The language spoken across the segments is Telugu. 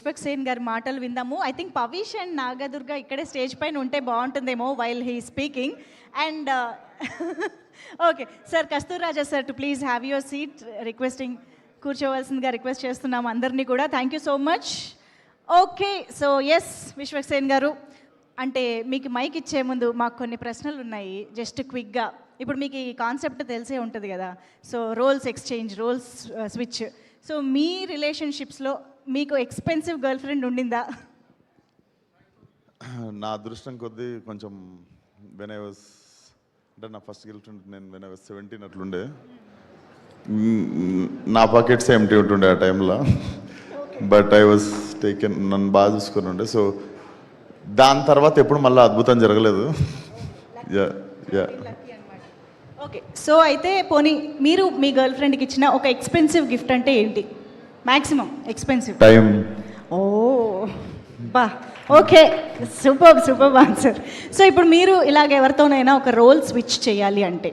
విశ్వక్ సేన్ గారి మాటలు విందాము. I think Pavish and Nagadurga ఇక్కడే స్టేజ్ పైన ఉంటే బాగుంటుందేమో while he speaking. And okay sir, Kastur Raja sir to please have your seat, requesting కూర్చోవలసిందిగా రిక్వెస్ట్ చేస్తున్నాము అందరినీ కూడా. Thank you so much. Okay, so S Vishwak Sen గారు, అంటే మీకు మైక్ ఇచ్చే ముందు మాకు కొన్ని ప్రశ్నలు ఉన్నాయి, జస్ట్ క్విక్గా. ఇప్పుడు మీకు ఈ కాన్సెప్ట్ తెలిసే ఉంటుంది కదా, so roles exchange, roles switch. So మీ రిలేషన్షిప్స్లో మీకు ఎక్స్పెన్సివ్ గర్ల్ ఫ్రెండ్ ఉండిందా? నా అదృష్టం కొద్దీ కొంచెం వెన్ ఐ వాజ్, అంటే నా ఫస్ట్ గర్ల్ ఫ్రెండ్ నేను వెన్ ఐ వాజ్ 17 అట్లుండే. నా పాకెట్స్ ఎంటీ ఉంటుండే ఆ టైంలో, బట్ ఐ వాజ్ టేకెన్, నన్ను బాగా చూసుకొని ఉండే. సో దాని తర్వాత ఎప్పుడు మళ్ళీ అద్భుతం జరగలేదు. ఓకే, సో అయితే పోనీ మీరు మీ గర్ల్ ఫ్రెండ్కి ఇచ్చిన ఒక ఎక్స్పెన్సివ్ గిఫ్ట్ అంటే ఏంటి? Maximum expensive time. ఓ బా, ఓకే, సూపర్ ఆన్సర్. సో ఇప్పుడు మీరు ఇలాగ ఎవరితోనైనా ఒక రోల్ స్విచ్ చేయాలి అంటే,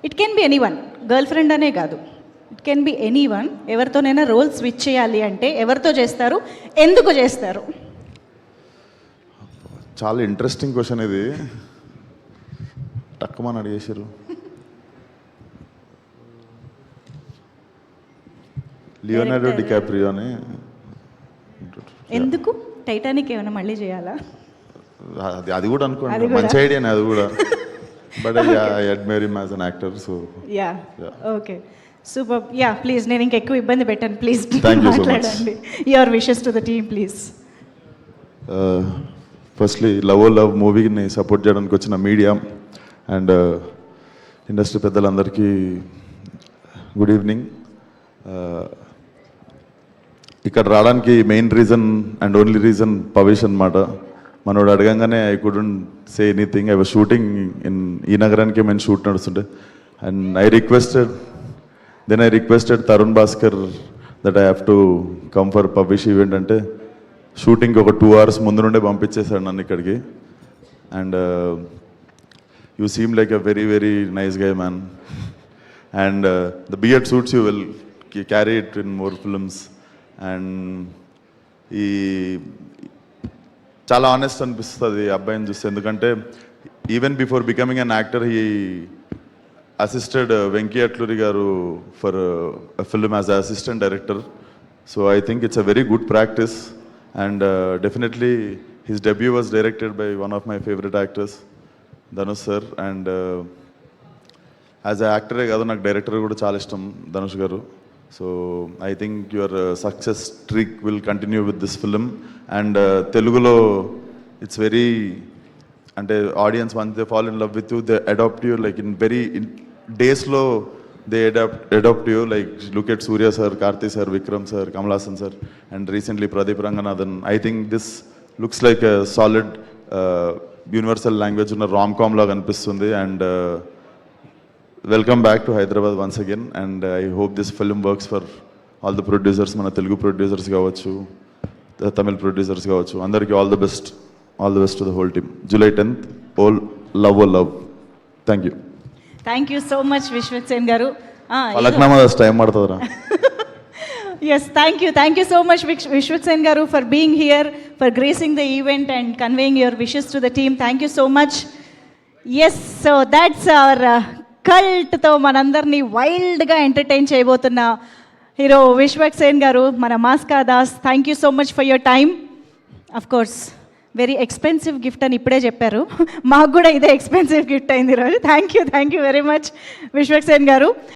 it can be any one, girl friend అనే కాదు, it can be any one. ఎవరితోనైనా రోల్ స్విచ్ చేయాలి అంటే ఎవరితో చేస్తారు, ఎందుకు చేస్తారు? చాలా ఇంట్రెస్టింగ్ క్వశ్చన్ ఇది, టక్కుమని అడిగేసారు. లియోనార్డో డికాప్రియో అని. ఎందుకు? టైటానిక్ ఏమైనా మళ్ళీ చేయాలా? అది కూడా అనుకోండి, మంచి ఐడియానే అది కూడా. But I admire him as an actor. So yeah, okay, super. Yeah, please, నేను ఇంకా ఎక్కువ ఇబ్బంది పెట్టాను, ప్లీజ్ మాట్లాడండి. Your wishes to the team please. Firstly love మూవీని సపోర్ట్ చేయడానికి వచ్చిన మీడియా అండ్ ఇండస్ట్రీ పెద్దలందరికీ గుడ్ ఈవినింగ్. ఇక్కడ రావడానికి main reason and only reason Pavish అనమాట. మనోడు అడగంగానే I couldn't say anything. I was shooting in ఈ నగరానికి మేము షూట్ నడుస్తుంటే, and I requested Tarun Bhaskar that I have to come for Pavish event. అంటే షూటింగ్ ఒక 2 hours ముందు నుండే పంపించేశాడు నన్ను ఇక్కడికి. And you seem like a very very nice guy man, and the beard suits you will carry it in more films. And ఈ చాలా ఆనెస్ట్ అనిపిస్తుంది అబ్బాయిని చూస్తే, ఎందుకంటే even before becoming an actor he assisted Venky Atluri garu for film as a assistant director. So I think it's a very good practice. And definitely his debut was directed by one of my favorite actors, Dhanush sir. And as an actor కాదు, నాకు డైరెక్టర్ కూడా చాలా ఇష్టం ధనుష్ గారు. So I think your success trick will continue with this film. And తెలుగులో ఇట్స్ వెరీ, అంటే audience once they fall in love with you, they adopt you like in very డేస్లో. They adopt you, like look at Surya sir, Karthi sir, Vikram sir, Kamal Haasan sir, and recently Pradeep Ranganathan. I think this looks like a solid universal language in a rom-com laga anipistundi. And welcome back to Hyderabad once again. And I hope this film works for all the producers, mana Telugu producers kavachu, the Tamil producers kavachu, andariki all the best to the whole team. July 10th, all love. Thank you. Thank you so much Vishwak Sen garu. Time పడుతుందిరా. Yes, thank you so much Vishwak Sen garu for being here, for gracing the event and conveying your wishes to the team. Thank you so much. Yes, so that's our కల్ట్తో మనందరినీ వైల్డ్గా ఎంటర్టైన్ చేయబోతున్న హీరో విశ్వక్ సేన్ గారు, మన Mass Ka Das. Thank you so much for your time. Of course very expensive gift అని ఇప్పుడే చెప్పారు, మాకు కూడా ఇదే ఎక్స్పెన్సివ్ గిఫ్ట్ అయింది ఈరోజు. Thank you very much Vishwak Sen గారు.